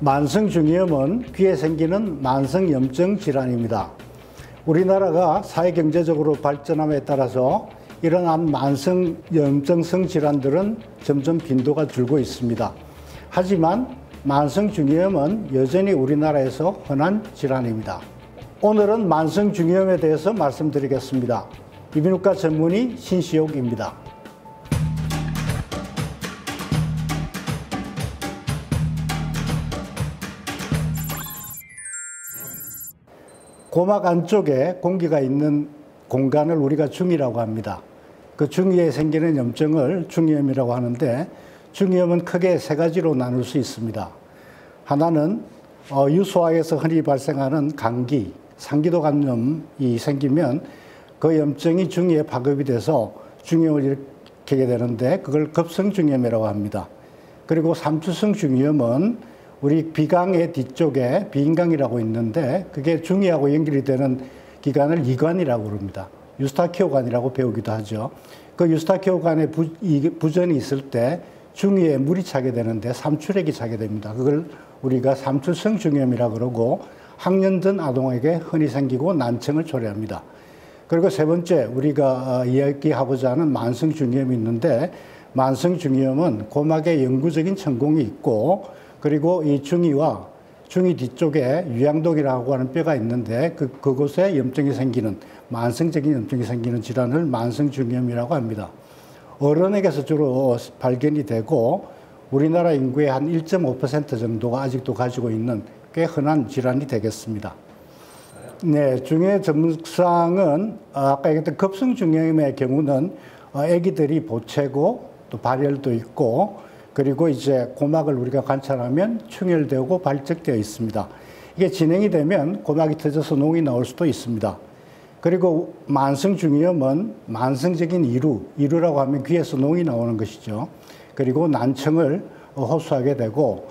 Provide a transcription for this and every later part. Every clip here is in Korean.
만성중이염은 귀에 생기는 만성염증 질환입니다. 우리나라가 사회경제적으로 발전함에 따라서 이러한 만성염증성 질환들은 점점 빈도가 줄고 있습니다. 하지만 만성중이염은 여전히 우리나라에서 흔한 질환입니다. 오늘은 만성중이염에 대해서 말씀드리겠습니다. 이비인후과 전문의 신시옥입니다. 고막 안쪽에 공기가 있는 공간을 우리가 중이라고 합니다. 그 중이에 생기는 염증을 중이염이라고 하는데, 중이염은 크게 세 가지로 나눌 수 있습니다. 하나는 유소학에서 흔히 발생하는 감기, 상기도 감염이 생기면 그 염증이 중이에 파급이 돼서 중이염을 일으키게 되는데, 그걸 급성중이염이라고 합니다. 그리고 삼투성 중이염은 우리 비강의 뒤쪽에 비인강이라고 있는데, 그게 중이하고 연결이 되는 기관을 이관이라고 부릅니다. 유스타키오관이라고 배우기도 하죠. 그 유스타키오관에 부전이 있을 때 중이에 물이 차게 되는데 삼출액이 차게 됩니다. 그걸 우리가 삼출성 중이염이라고 그러고, 학년든 아동에게 흔히 생기고 난청을 초래합니다. 그리고 세 번째, 우리가 이야기하고자 하는 만성 중이염이 있는데, 만성 중이염은 고막에 영구적인 천공이 있고, 그리고 이 중이와 중이 뒤쪽에 유양동이라고 하는 뼈가 있는데, 그곳에 염증이 생기는, 만성적인 염증이 생기는 질환을 만성 중이염이라고 합니다. 어른에게서 주로 발견이 되고, 우리나라 인구의 한 1.5% 정도가 아직도 가지고 있는 꽤 흔한 질환이 되겠습니다. 네, 중이염 증상은 아까 얘기했던 급성중이염의 경우는 아기들이 보채고 또 발열도 있고, 그리고 이제 고막을 우리가 관찰하면 충혈되고 발적되어 있습니다. 이게 진행이 되면 고막이 터져서 농이 나올 수도 있습니다. 그리고 만성중이염은 만성적인 이루라고 하면 귀에서 농이 나오는 것이죠. 그리고 난청을 호소하게 되고,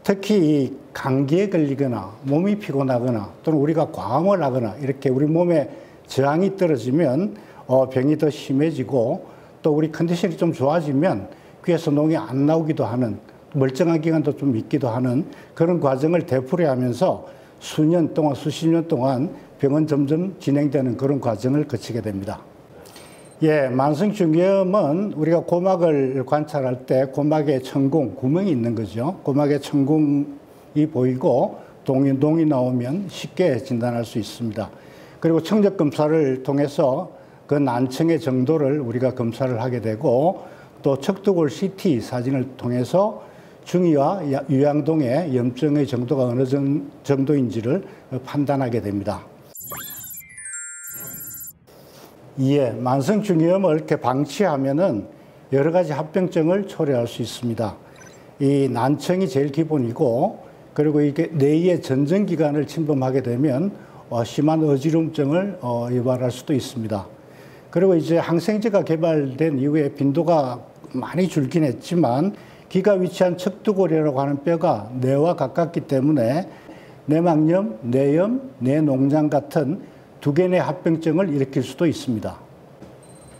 특히 이 감기에 걸리거나 몸이 피곤하거나 또는 우리가 과음을 하거나 이렇게 우리 몸에 저항이 떨어지면 병이 더 심해지고, 또 우리 컨디션이 좀 좋아지면 귀에서 농이 안 나오기도 하는, 멀쩡한 기간도 좀 있기도 하는 그런 과정을 되풀이하면서 수년 동안, 수십 년 동안 병은 점점 진행되는 그런 과정을 거치게 됩니다. 예, 만성중이염은 우리가 고막을 관찰할 때 고막에 천공, 구멍이 있는 거죠. 고막에 천공이 보이고 농이 나오면 쉽게 진단할 수 있습니다. 그리고 청력검사를 통해서 그 난청의 정도를 우리가 검사를 하게 되고, 또 척두골 CT 사진을 통해서 중이와 유양동의 염증의 정도가 어느 정도인지를 판단하게 됩니다. 예, 만성중이염을 이렇게 방치하면은 여러 가지 합병증을 초래할 수 있습니다. 이 난청이 제일 기본이고, 그리고 이게 뇌의 전정기관을 침범하게 되면 심한 어지럼증을 유발할 수도 있습니다. 그리고 이제 항생제가 개발된 이후에 빈도가 많이 줄긴 했지만, 귀가 위치한 척두골이라고 하는 뼈가 뇌와 가깝기 때문에 뇌막염, 뇌염, 뇌농장 같은 두개뇌 합병증을 일으킬 수도 있습니다.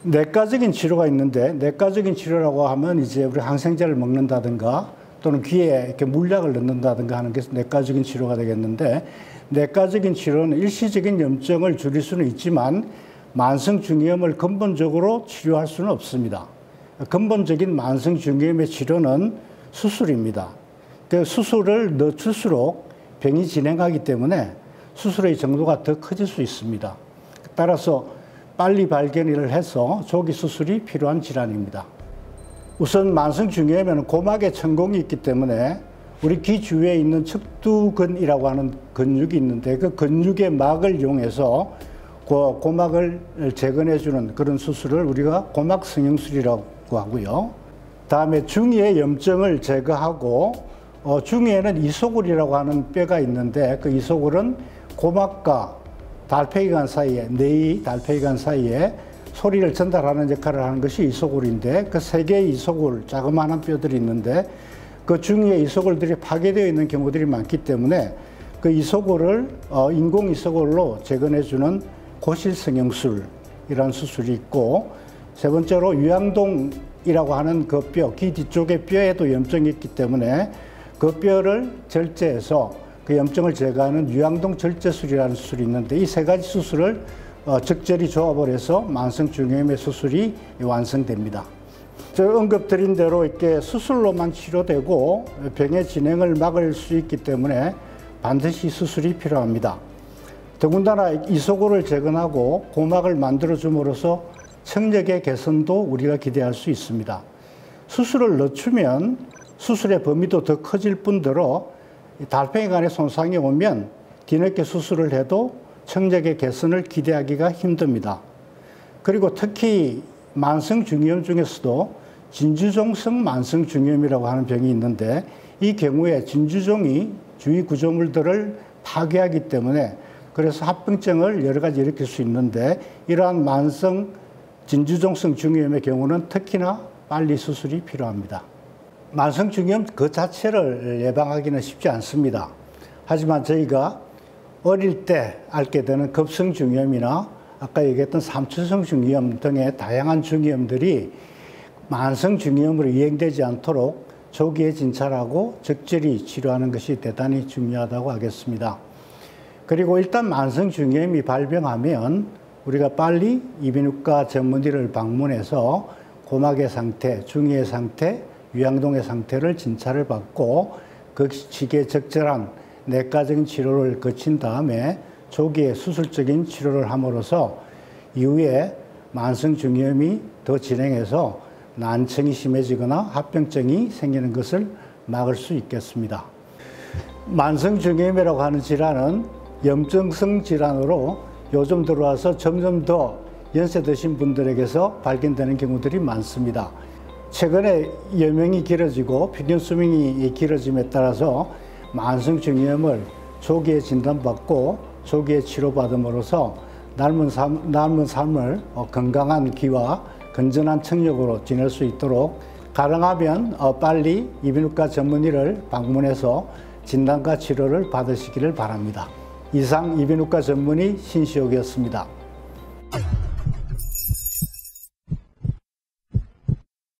내과적인 치료가 있는데, 내과적인 치료라고 하면 이제 우리 항생제를 먹는다든가 또는 귀에 이렇게 물약을 넣는다든가 하는 게 내과적인 치료가 되겠는데, 내과적인 치료는 일시적인 염증을 줄일 수는 있지만 만성중이염을 근본적으로 치료할 수는 없습니다. 근본적인 만성중이염의 치료는 수술입니다. 그 수술을 늦출수록 병이 진행하기 때문에 수술의 정도가 더 커질 수 있습니다. 따라서 빨리 발견을 해서 조기 수술이 필요한 질환입니다. 우선 만성중이염에는 고막에 천공이 있기 때문에 우리 귀 주위에 있는 척두근이라고 하는 근육이 있는데, 그 근육의 막을 이용해서 고막을 재건해주는 그런 수술을 우리가 고막성형술이라고 하고요. 다음에 중이의 염증을 제거하고, 중이에는 이소골이라고 하는 뼈가 있는데, 그 이소골은 고막과 달팽이관 사이에, 뇌의 달팽이관 사이에 소리를 전달하는 역할을 하는 것이 이소골인데, 그 세 개의 이소골, 자그마한 뼈들이 있는데, 그 중이의 이소골들이 파괴되어 있는 경우들이 많기 때문에 그 이소골을 인공 이소골로 재건해주는 고실성형술이라는 수술이 있고, 세 번째로 유양동이라고 하는 그 뼈, 귀 뒤쪽의 뼈에도 염증이 있기 때문에 그 뼈를 절제해서 그 염증을 제거하는 유양동 절제술이라는 수술이 있는데 이 세 가지 수술을 적절히 조합을 해서 만성중이염의 수술이 완성됩니다. 저 언급드린 대로 이렇게 수술로만 치료되고 병의 진행을 막을 수 있기 때문에 반드시 수술이 필요합니다. 더군다나 이소고를 재건하고 고막을 만들어줌으로써 청력의 개선도 우리가 기대할 수 있습니다. 수술을 늦추면 수술의 범위도 더 커질 뿐더러 달팽이관에 손상이 오면 뒤늦게 수술을 해도 청력의 개선을 기대하기가 힘듭니다. 그리고 특히 만성중이염 중에서도 진주종성 만성중이염이라고 하는 병이 있는데 이 경우에 진주종이 주위 구조물들을 파괴하기 때문에 그래서 합병증을 여러 가지 일으킬 수 있는데 이러한 만성 진주종성 중이염의 경우는 특히나 빨리 수술이 필요합니다. 만성중이염 그 자체를 예방하기는 쉽지 않습니다. 하지만 저희가 어릴 때 앓게 되는 급성중이염이나 아까 얘기했던 삼투성 중이염 등의 다양한 중이염들이 만성중이염으로 이행되지 않도록 조기에 진찰하고 적절히 치료하는 것이 대단히 중요하다고 하겠습니다. 그리고 일단 만성중이염이 발병하면 우리가 빨리 이비인후과 전문의를 방문해서 고막의 상태, 중이의 상태, 유양동의 상태를 진찰을 받고 그 시기에 적절한 내과적인 치료를 거친 다음에 조기에 수술적인 치료를 함으로써 이후에 만성중이염이 더 진행해서 난청이 심해지거나 합병증이 생기는 것을 막을 수 있겠습니다. 만성중이염이라고 하는 질환은 염증성 질환으로 요즘 들어와서 점점 더 연세 드신 분들에게서 발견되는 경우들이 많습니다. 최근에 여명이 길어지고 평균 수명이 길어짐에 따라서 만성중이염을 조기에 진단받고 조기에 치료받음으로써 남은 삶을 건강한 기와 건전한 청력으로 지낼 수 있도록 가능하면 빨리 이비인후과 전문의를 방문해서 진단과 치료를 받으시기를 바랍니다. 이상 이비인후과 전문의 신시옥이었습니다.